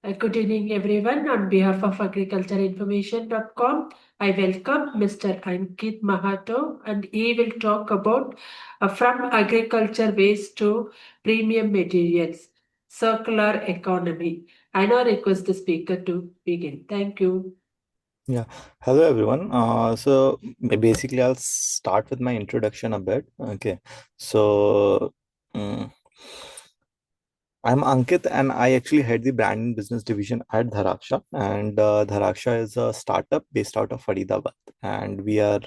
Good evening, everyone. On behalf of agricultureinformation.com, I welcome Mr. Ankit Mahato, and he will talk about from agriculture waste to premium materials, circular economy. I now request the speaker to begin. Thank you. Yeah, hello everyone. Basically, I'll start with my introduction a bit. Okay, so mm, I'm Ankit, and I actually head the brand and business division at Daraksha. And Daraksha is a startup based out of Faridabad, and we are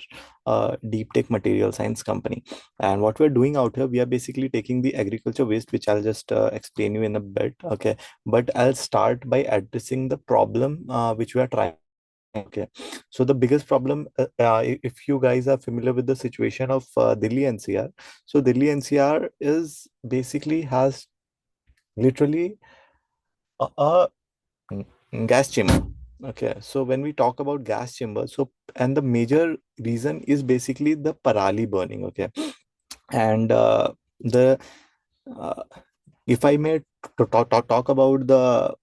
a deep tech material science company. And what we're doing out here, we are basically taking the agriculture waste, which I'll just explain you in a bit. Okay, but I'll start by addressing the problem which we are trying. Okay, so the biggest problem, if you guys are familiar with the situation of Delhi NCR, so Delhi NCR is basically has literally a gas chamber. Okay, so when we talk about gas chamber, so and the major reason is basically the parali burning. Okay, and the uh, if I may talk about the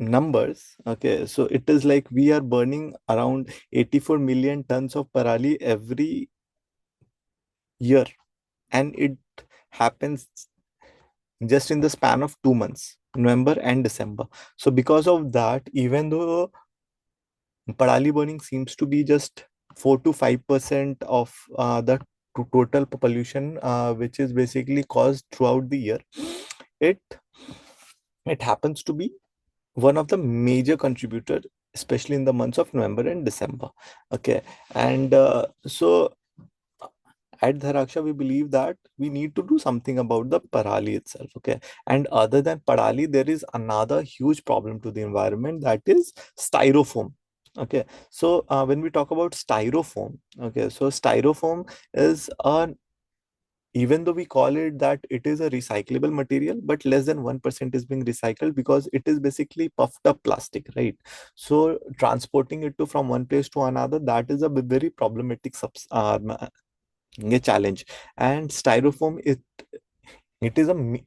numbers, okay, so it is like we are burning around 84 million tons of parali every year, and it happens just in the span of 2 months, November and December. So because of that, even though parali burning seems to be just 4 to 5% of the total pollution, which is basically caused throughout the year, it it happens to be one of the major contributor, especially in the months of November and December. Okay, and at Dharaksha, we believe that we need to do something about the parali itself. Okay, and other than parali, there is another huge problem to the environment, that is styrofoam. Okay, so when we talk about styrofoam, okay, so styrofoam is a, even though we call it that it is a recyclable material, but less than 1% is being recycled because it is basically puffed up plastic, right? So transporting it to from one place to another, that is a very problematic a challenge. And styrofoam, it is a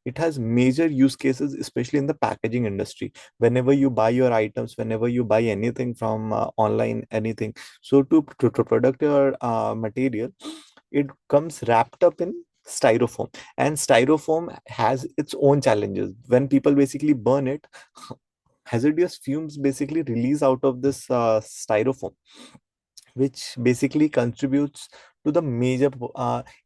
it has major use cases, especially in the packaging industry. Whenever you buy your items, whenever you buy anything from online, anything, so to product your material, it comes wrapped up in styrofoam, and styrofoam has its own challenges. When people basically burn it, hazardous fumes basically release out of this styrofoam, which basically contributes to the major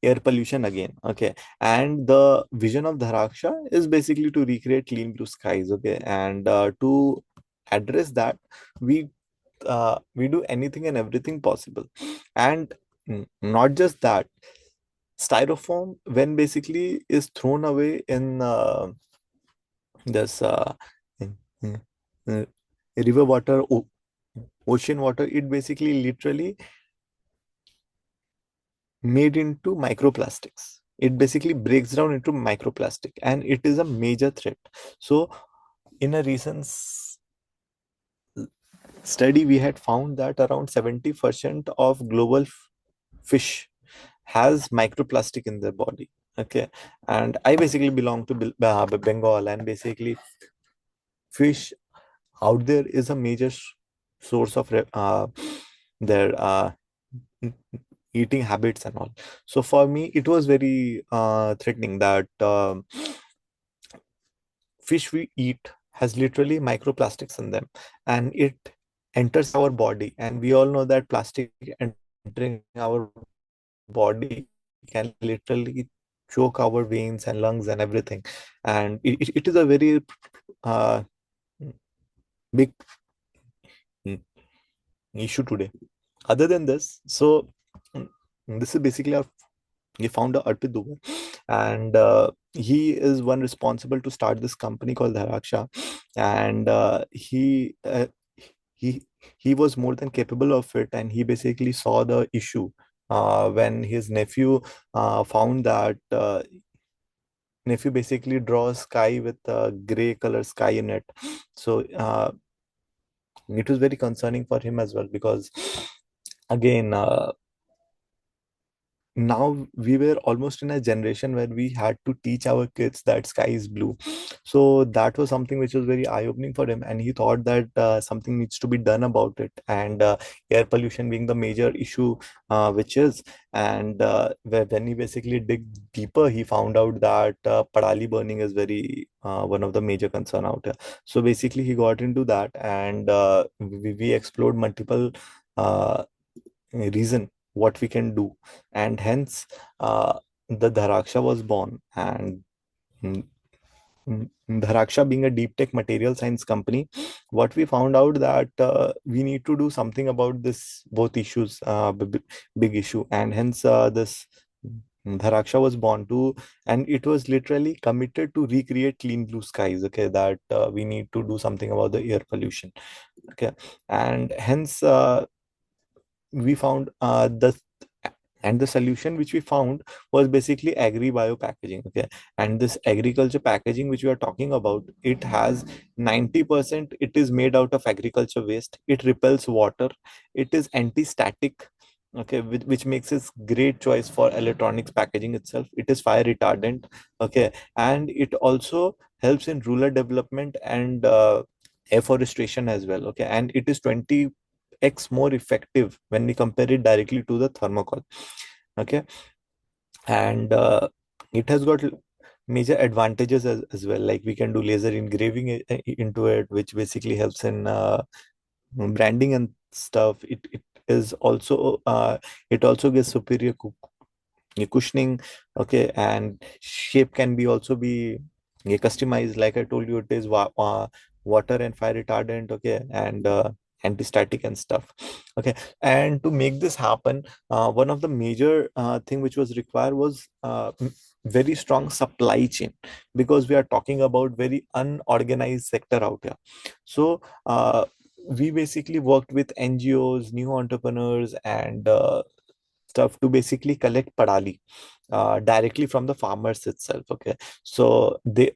air pollution again. Okay, and the vision of Dharaksha is basically to recreate clean blue skies. Okay, and to address that, we we do anything and everything possible. And not just that, styrofoam, when basically is thrown away in this in- in- uh, river water, ocean water, it basically literally made into microplastics. It basically breaks down into microplastic, and it is a major threat. So in a recent study, we had found that around 70% of global fish has microplastic in their body. Okay, and I basically belong to Bengal, and basically fish out there is a major source of their eating habits and all. So for me, it was very threatening that fish we eat has literally microplastics in them, and it enters our body, and we all know that plastic entering our body can literally choke our veins and lungs and everything, and it is a very uh, big mm, issue today. Other than this, so mm, this is basically our he found Arpit Dubey, and he is one responsible to start this company called Dharaksha, and he he was more than capable of it, and he basically saw the issue when his nephew found that nephew basically draws sky with a gray color sky in it. So it was very concerning for him as well, because again now we were almost in a generation where we had to teach our kids that sky is blue. So that was something which was very eye-opening for him, and he thought that something needs to be done about it. And air pollution being the major issue, which is, and when he basically dig deeper, he found out that padali burning is very one of the major concern out here. So basically, he got into that, and we explored multiple reason what we can do, and hence the Daraksha was born. And mm, Dharaksha being a deep tech material science company, what we found out that we need to do something about this both issues, big issue, and hence this Dharaksha was born to, and it was literally committed to recreate clean blue skies. Okay, that we need to do something about the air pollution. Okay, and hence we found the solution which we found was basically agri bio packaging. Okay, and this agriculture packaging which we are talking about, it has 90%, it is made out of agriculture waste, it repels water, it is anti-static. Okay, which makes it great choice for electronics packaging itself. It is fire retardant. Okay, and it also helps in rural development and afforestation as well. Okay, and it is 20x more effective when we compare it directly to the thermocol. Okay, and it has got major advantages as well, like we can do laser engraving into it, which basically helps in branding and stuff. It is also it also gives superior cushioning. Okay, and shape can be also be customized. Like I told you, it is water and fire retardant. Okay, and anti-static and stuff. Okay, and to make this happen, one of the major thing which was required was very strong supply chain, because we are talking about very unorganized sector out here. So we basically worked with NGOs, new entrepreneurs, and stuff to basically collect padali directly from the farmers itself. Okay, so they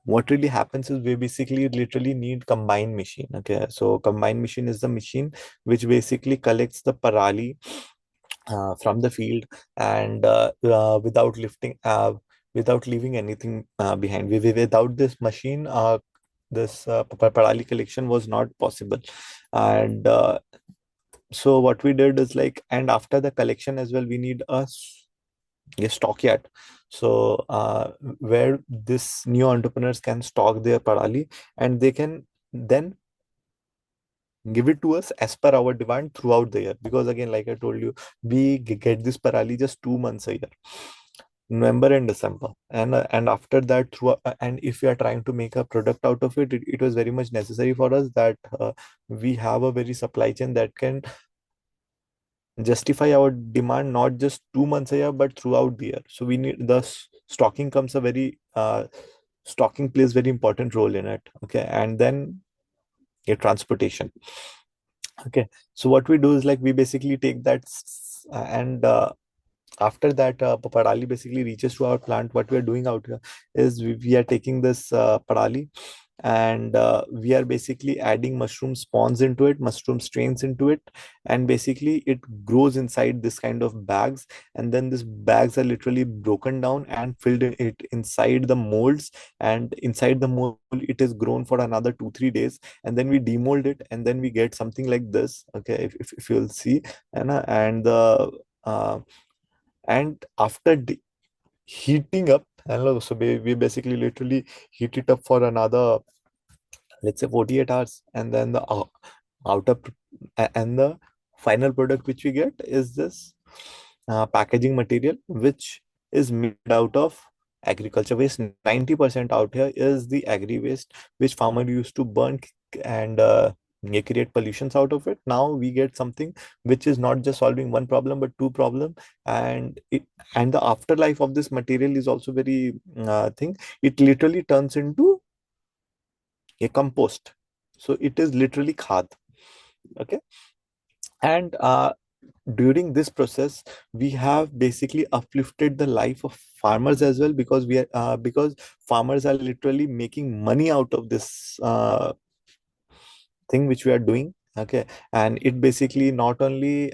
what really happens is we basically literally need combined machine. Okay, so combined machine is the machine which basically collects the parali from the field, and without leaving anything behind. Without this machine, this parali collection was not possible. And so what we did is like, and after the collection as well, we need a stockyard. So where this new entrepreneurs can stock their parali, and they can then give it to us as per our demand throughout the year. Because again, like I told you, we get this parali just 2 months a year, November and December, and after that through and if we are trying to make a product out of it, it was very much necessary for us that we have a very supply chain that can justify our demand not just 2 months a year but throughout the year. So we need the stocking comes a very stocking plays very important role in it. Okay, and then your transportation. Okay, so what we do is like we basically take that and after that parali basically reaches to our plant. What we are doing out here is we are taking this parali, and we are basically adding mushroom spawns into it, mushroom strains into it, and basically it grows inside this kind of bags. And then these bags are literally broken down and filled in it inside the molds, and inside the mold it is grown for another 2 3 days, and then we demold it, and then we get something like this. Okay, if you'll see. And the and after heating up, and so we basically literally heat it up for another, let's say, 48 hours, and then the outer and the final product which we get is this packaging material, which is made out of agriculture waste. 90% out here is the agri waste which farmer used to burn and create pollutions out of it. Now we get something which is not just solving one problem but two problem. And the afterlife of this material is also very thing. It literally turns into a compost. So it is literally khad. Okay, and during this process we have basically uplifted the life of farmers as well, because we are because farmers are literally making money out of this thing which we are doing. Okay, and it basically not only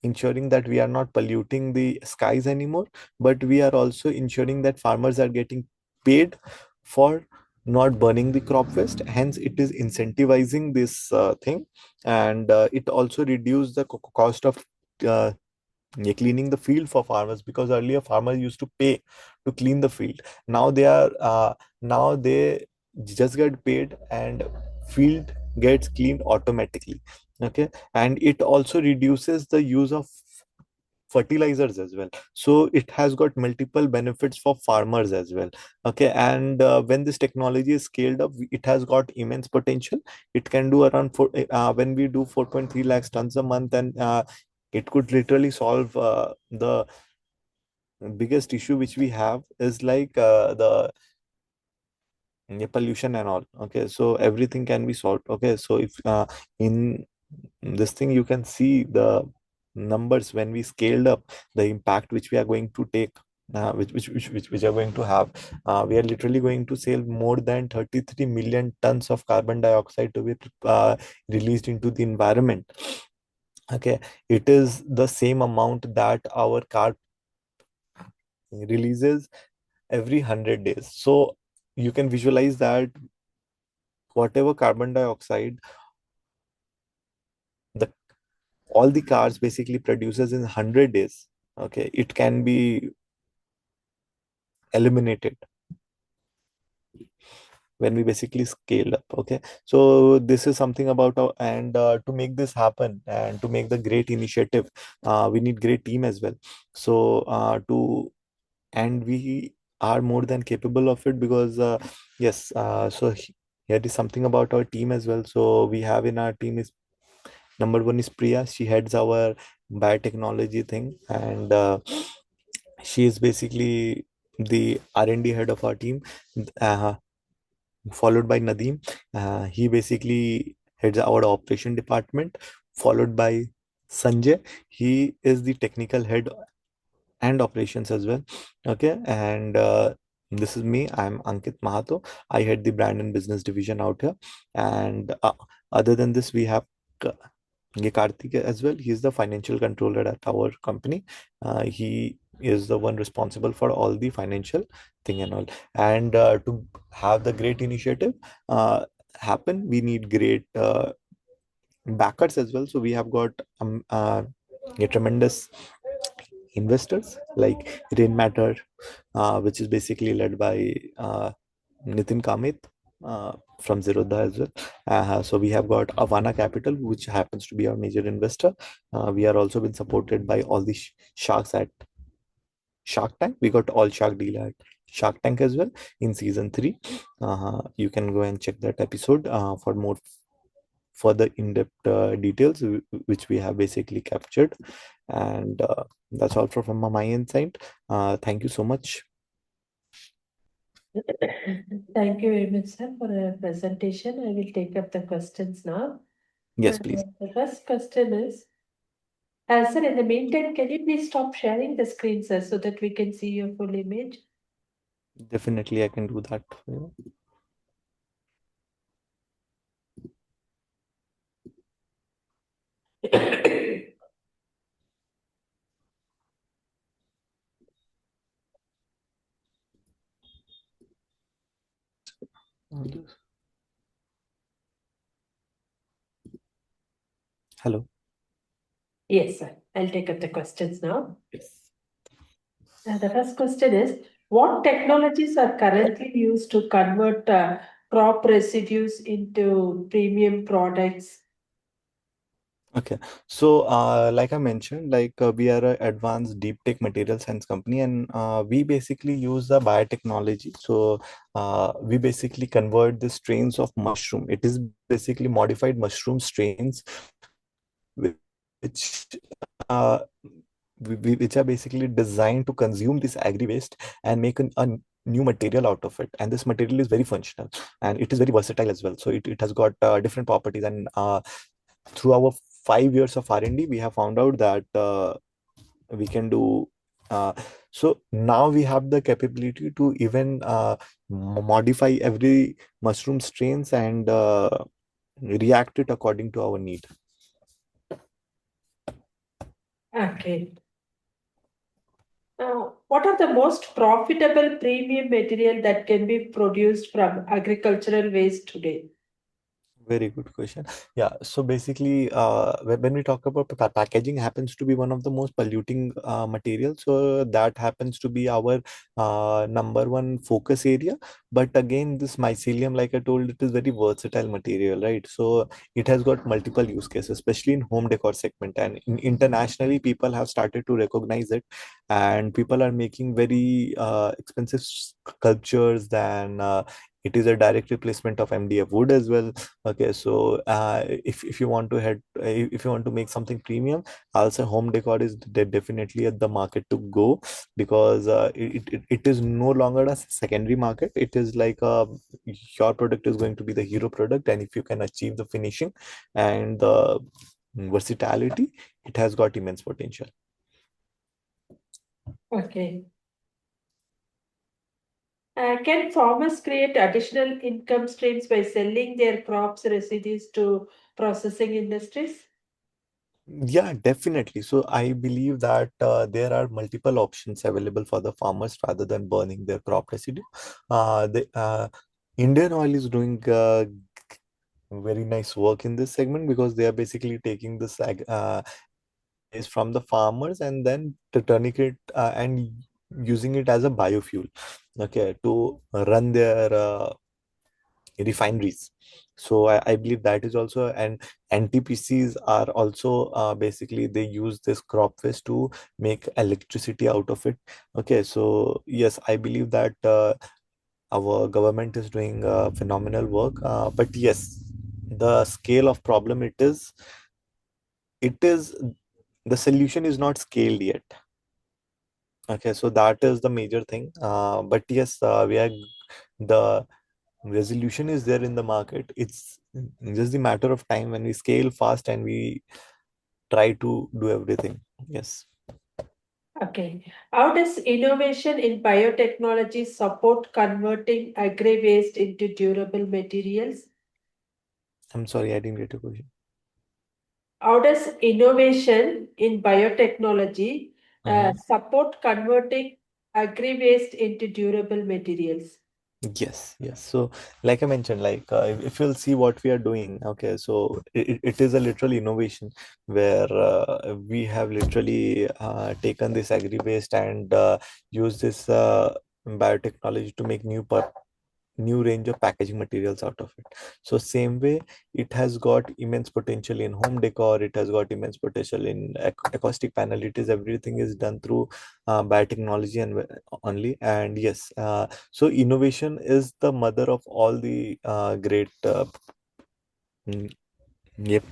ensuring that we are not polluting the skies anymore, but we are also ensuring that farmers are getting paid for not burning the crop waste. Hence, it is incentivizing this thing, and it also reduce the cost of uh, cleaning the field for farmers, because earlier farmers used to pay to clean the field. Now they just get paid, and field gets cleaned automatically. Okay, and it also reduces the use of fertilizers as well, so it has got multiple benefits for farmers as well. Okay, and when this technology is scaled up, it has got immense potential. It can do around when we do 4.3 lakhs tons a month, and it could literally solve the biggest issue which we have is like the pollution and all. Okay, so everything can be solved. Okay, so if in this thing you can see the numbers when we scaled up, the impact which we are going to take, which are going to have. We are literally going to save more than 33 million tons of carbon dioxide to be released into the environment. Okay, it is the same amount that our car releases every 100 days. So you can visualize that whatever carbon dioxide the all the cars basically produces in 100 days, okay, it can be eliminated when we basically scale up. Okay, so this is something about and to make this happen and to make the great initiative, we need great team as well. So to and we are more than capable of it, because yes, here is something about our team as well. So we have in our team is number one is Priya. She heads our biotechnology thing, and she is basically the R&D head of our team, uh, followed by Nadeem. He basically heads our operation department, followed by Sanjay. He is the technical head and operations as well. Okay, and this is me. I'm Ankit Mahato. I head the brand and business division out here. And other than this, we have Karthik as well. He's the financial controller at our company. He is the one responsible for all the financial thing and all. And to have the great initiative happen, we need great backers as well. So we have got a tremendous investors like Rain Matter, which is basically led by Nitin Kamit from Zerodha as well. So we have got Avana Capital, which happens to be our major investor. We are also been supported by all the sharks at Shark Tank. We got all shark deal at Shark Tank as well in season 3. You can go and check that episode for more further in-depth details which we have basically captured. And that's all from my insight. Thank you so much. Thank you very much, sir, for the presentation. I will take up the questions now. Yes, please. The first question is, sir, in the meantime, can you please stop sharing the screen, sir, so that we can see your full image? Definitely, I can do that. Hello. Yes, sir. I'll take up the questions now. Yes. The first question is, what technologies are currently used to convert crop residues into premium products? Okay, so like I mentioned, like we are an advanced deep tech material science company, and we basically use the biotechnology. So we basically convert the strains of mushroom. It is basically modified mushroom strains, which uh, which are basically designed to consume this agri waste and make a new material out of it. And this material is very functional and it is very versatile as well. So it has got different properties, and through our 5 years of R&D, we have found out that we can do. Uh, so now we have the capability to even modify every mushroom strains and react it according to our need. Okay. What are the most profitable premium material that can be produced from agricultural waste today? Very good question. Yeah, so basically, when we talk about packaging, happens to be one of the most polluting materials. So that happens to be our number one focus area. But again, this mycelium, like I told, it is very versatile material, right? So it has got multiple use cases, especially in home decor segment. And internationally, people have started to recognize it, and people are making very expensive sculptures than. It is a direct replacement of MDF wood as well. Okay, so if you want to if you want to make something premium, I'll say home decor is definitely at the market to go, because it is no longer a secondary market. It is like your product is going to be the hero product, and if you can achieve the finishing and the versatility, it has got immense potential. Okay. Can farmers create additional income streams by selling their crops residues to processing industries? Yeah, definitely. So I believe that there are multiple options available for the farmers rather than burning their crop residue. Indian Oil is doing very nice work in this segment, because they are basically taking this waste from the farmers and then turning it and using it as a biofuel, okay, to run their refineries. So I believe that is also, and NTPCs are also basically they use this crop waste to make electricity out of it. Okay, so yes, I believe that our government is doing phenomenal work. But yes, the scale of problem it is the solution is not scaled yet. Okay, so that is the major thing. But yes, we are the resolution is there in the market. It's just the matter of time when we scale fast and we try to do everything. Yes. Okay. How does innovation in biotechnology support converting agri waste into durable materials? I'm sorry, I didn't get your question. How does innovation in biotechnology Mhm. support converting agri waste into durable materials? Yes, yes. So, like I mentioned, like if you'll see what we are doing, okay, so it is a literal innovation where we have literally taken this agri waste and used this biotechnology to make new range of packaging materials out of it. So same way, it has got immense potential in home decor. It has got immense potential in acoustic panel. It is everything is done through biotechnology and only. And yes, so innovation is the mother of all the great mm, yep,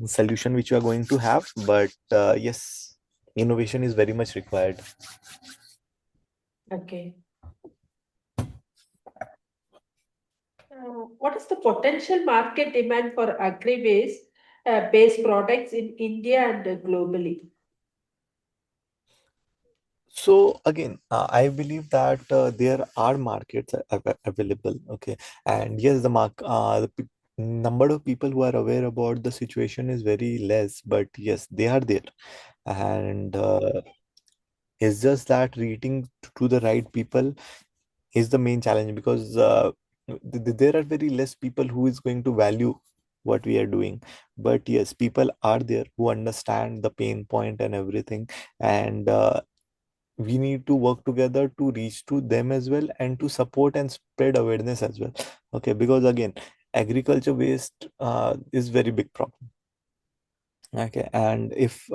solution which you are going to have. But yes, innovation is very much required. Okay. What is the potential market demand for agri waste based products in India and globally? So again, I believe that there are markets available. Okay, and yes, the number of people who are aware about the situation is very less, but yes, they are there, and it's just that reaching to the right people is the main challenge, because there are very less people who is going to value what we are doing. But yes, people are there who understand the pain point and everything, and we need to work together to reach to them as well, and to support and spread awareness as well. Okay, because again, agriculture waste is very big problem. Okay, and if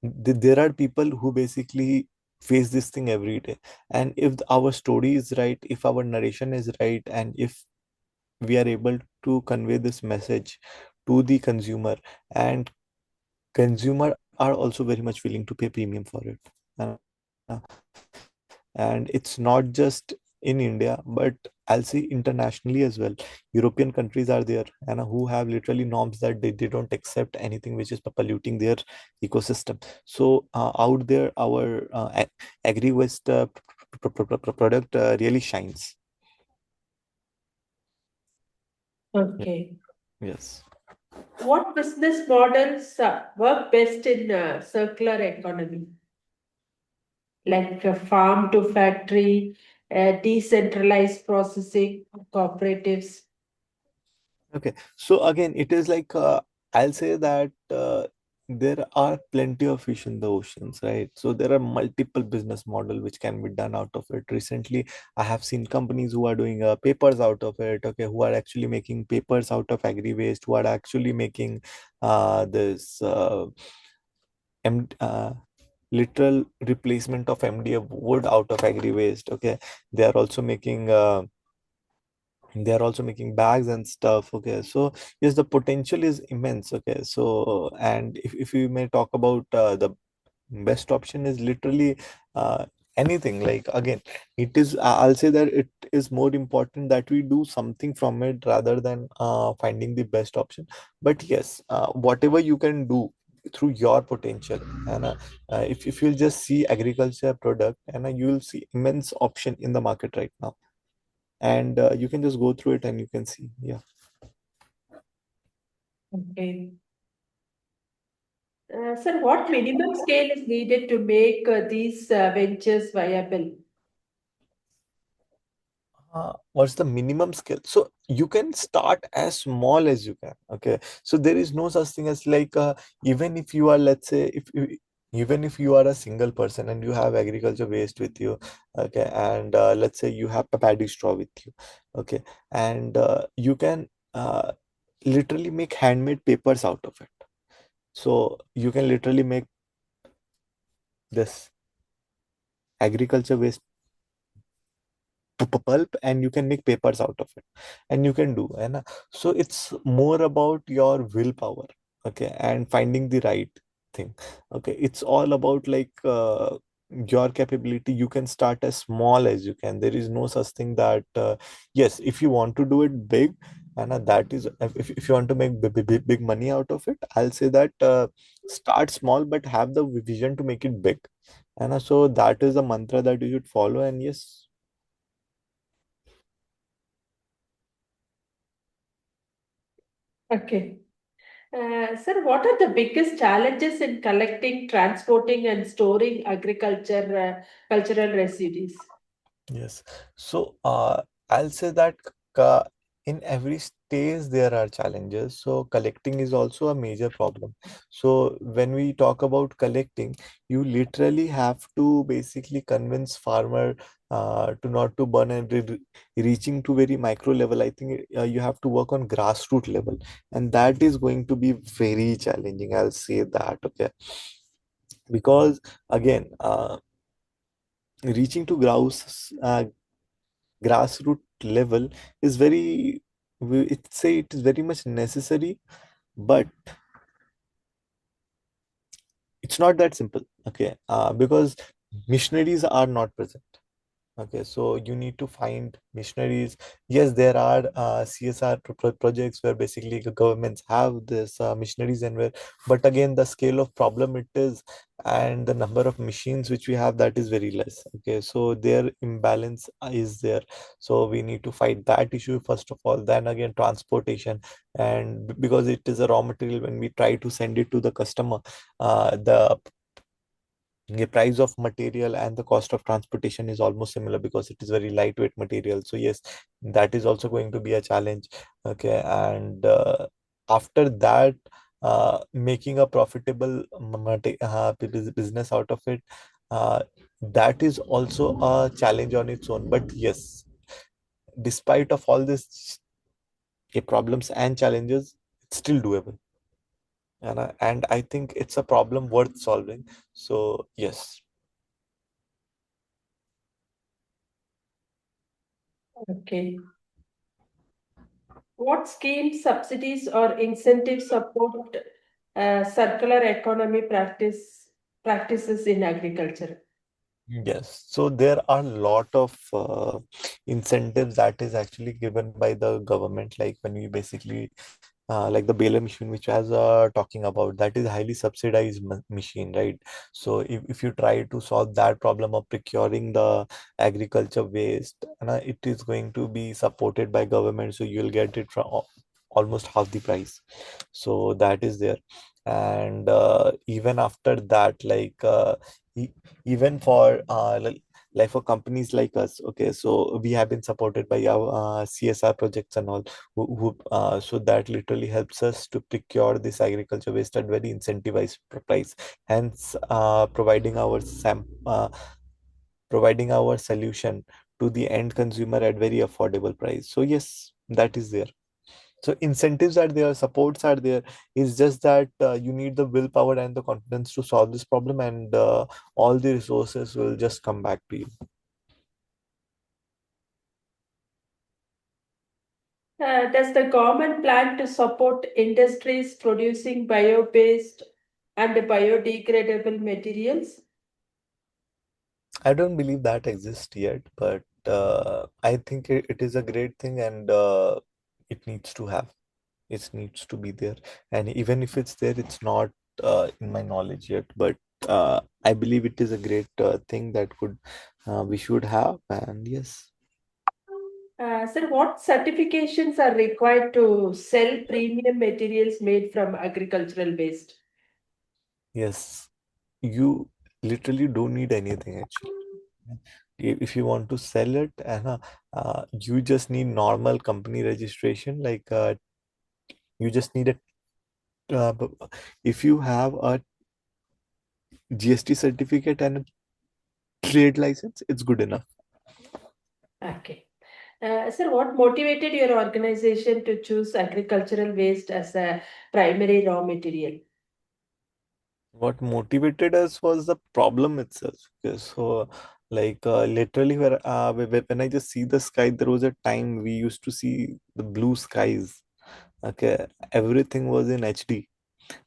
there are people who basically face this thing every day, and if our story is right, if our narration is right, and if we are able to convey this message to the consumer, and consumer are also very much willing to pay premium for it. Uh, and it's not just in India, but I'll say internationally as well. European countries are there, and who have literally norms that they don't accept anything which is polluting their ecosystem. So out there, our agri waste product really shines. Yeah. Okay. Yes. What business models work best in circular economy, like farm to factory, decentralized processing, cooperatives? Okay, so again, it is like I'll say that there are plenty of fish in the oceans, right? So there are multiple business model which can be done out of it. Recently, I have seen companies who are doing papers out of it. Okay, who are actually making papers out of agri waste, who are actually making this M literal replacement of MDF wood out of agri waste. Okay, they are also making. They are also making bags and stuff. Okay, so yes, the potential is immense. Okay, so and if you may talk about the best option is literally uh, anything, like again, it is I'll say that it is more important that we do something from it rather than finding the best option. But yes, whatever you can do through your potential, and if you'll just see agriculture product, and you will see immense option in the market right now, and you can just go through it and you can see. Yeah. Okay. Sir, what minimum scale is needed to make these ventures viable? What's the minimum skill? So you can start as small as you can. Okay, so there is no such thing as like even if you are, let's say, if you, even if you are a single person and you have agriculture waste with you, okay, and let's say you have paddy straw with you, okay, and you can literally make handmade papers out of it. So you can literally make this agriculture waste pulp, and you can make papers out of it, and you can do, and so it's more about your willpower, okay, and finding the right thing. Okay, it's all about like your capability. You can start as small as you can. There is no such thing that yes, if you want to do it big, and that is if you want to make big money out of it, I'll say that start small but have the vision to make it big, and so that is the mantra that you should follow. And yes. Okay. Sir, what are the biggest challenges in collecting, transporting, and storing cultural residues? Yes. So, I'll say that uh, in every stage there are challenges. So, collecting is also a major problem. So, when we talk about collecting, you literally have to basically convince farmer to not to burn, and reaching to very micro level. I think you have to work on grassroots level, and that is going to be very challenging. I'll say that. Okay, because again, reaching to grassroots level is very, it say it is very much necessary, but it's not that simple. Okay, because missionaries are not present. Okay, so you need to find missionaries. Yes, there are CSR projects where basically the governments have this missionaries, and where, but again, the scale of problem it is, and the number of machines which we have, that is very less. Okay, so their imbalance is there. So we need to fight that issue first of all. Then again, transportation, and because it is a raw material, when we try to send it to the customer, the price of material and the cost of transportation is almost similar because it is very lightweight material. So yes, that is also going to be a challenge. Okay, and after that, making a profitable business out of it, uh, that is also a challenge on its own. But yes, despite of all this problems and challenges, it's still doable, and I think it's a problem worth solving. So yes. Okay. What schemes, subsidies, or incentives support circular economy practices in agriculture? Yes, so there are a lot of incentives that is actually given by the government, like when we basically like the baler machine, which I was talking about, that is highly subsidized machine, right? So if you try to solve that problem of procuring the agriculture waste, it is going to be supported by government, so you'll get it from almost half the price. So that is there. And even after that, e- even for like for companies like us, okay, so we have been supported by our CSR projects and all, so that literally helps us to procure this agriculture waste at very incentivized price, hence providing our solution to the end consumer at very affordable price. So yes, that is there. So incentives are there, supports are there. It's just that you need the willpower and the confidence to solve this problem, and all the resources will just come back to you. Does the government plan to support industries producing bio-based and biodegradable materials? I don't believe that exists yet, but I think it is a great thing, and it needs to have. It needs to be there, and even if it's there, it's not in my knowledge yet. But I believe it is a great thing that could we should have, and yes. Sir, what certifications are required to sell premium materials made from agricultural waste? Yes, you literally don't need anything actually. If you want to sell it, and you just need normal company registration. You just need a if you have a GST certificate and a trade license, it's good enough. Okay. Sir, what motivated your organization to choose agricultural waste as a primary raw material? What motivated us was the problem itself. Okay, so literally, when I just see the sky, there was a time we used to see the blue skies. Okay, everything was in HD.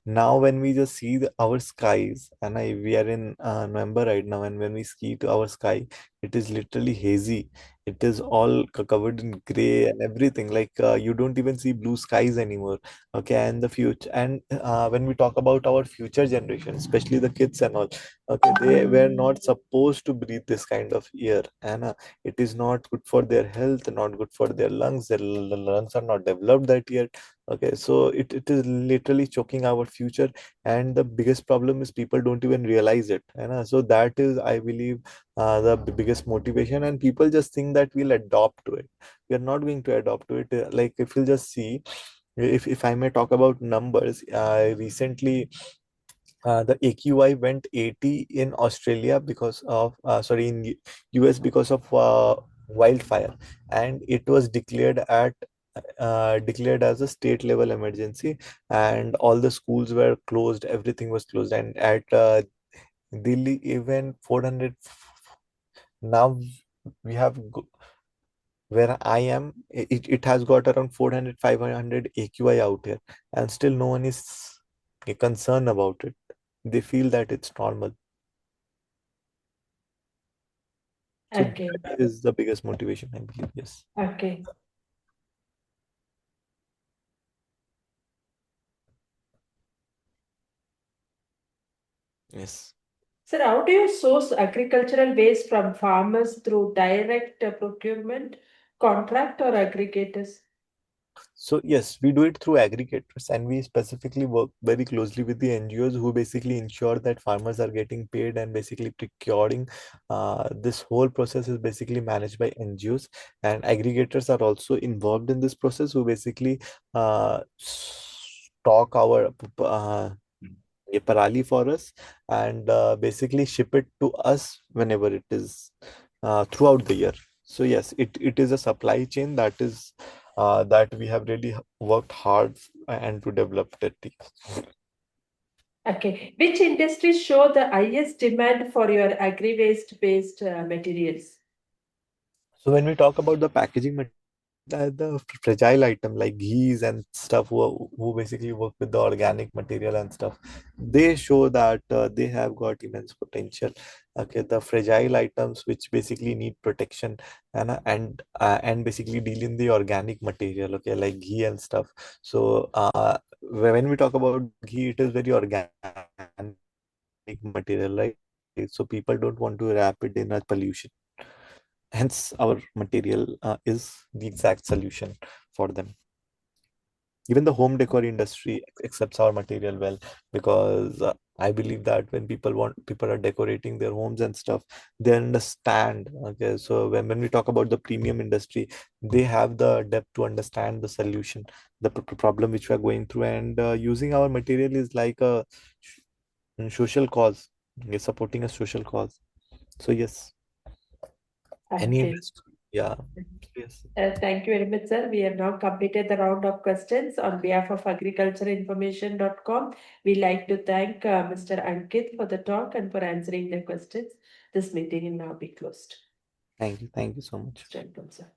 Now when we just see our skies, and we are in November right now, and when we see to our sky, it is literally hazy. It is all covered in gray and everything, you don't even see blue skies anymore. Okay, and the future, and when we talk about our future generation, especially the kids and all, okay, they were not supposed to breathe this kind of air, and it is not good for their health, not good for their lungs. Their lungs are not developed that yet. Okay, so it is literally choking our future, and the biggest problem is people don't even realize it. And so that is, I believe, the biggest motivation. And people just think that we'll adopt to it. We are not going to adopt to it. Like, if you'll just see, if I may talk about numbers, recently the AQI went 80 in Australia because of, sorry, in US because of wildfire, and it was declared as a state level emergency, and all the schools were closed, everything was closed, and at Delhi even 400. Now we have where I am, it has got around 400, 500 AQI out here, and still no one is concerned about it. They feel that it's normal. So Okay. that is the biggest motivation, I believe. Yes. Okay. Yes. Sir, how do you source agricultural waste from farmers through direct procurement, contract, or aggregators? So yes, we do it through aggregators, and we specifically work very closely with the NGOs who basically ensure that farmers are getting paid, and basically procuring. This whole process is basically managed by NGOs, and aggregators are also involved in this process, who basically stock our ये parali for us, and basically ship it to us whenever it is throughout the year. So yes, it is a supply chain that we have really worked hard and to develop that. Okay. Which industries show the highest demand for your agri-waste based materials? So when we talk about the packaging material, the fragile item like ghees and stuff, who basically work with the organic material and stuff, they show that they have got immense potential. Okay, the fragile items which basically need protection, and basically deal in the organic material, okay, like ghee and stuff. So when we talk about ghee, it is very organic material, right? So people don't want to wrap it in a pollution. Hence, our material is the exact solution for them. even the home decor industry accepts our material well, because I believe that when people are decorating their homes and stuff, they understand. Okay, so when we talk about the premium industry, they have the depth to understand the solution, the problem which we are going through, and using our material is like a social cause. You're supporting a social cause. So yes, any Okay. industry. Yeah. Yes. Thank you very much, sir. We have now completed the round of questions. On behalf of agricultureinformation.com, we like to thank Mr. Ankit for the talk and for answering the questions. This meeting will now be closed. Thank you. Thank you so much. Welcome, sir.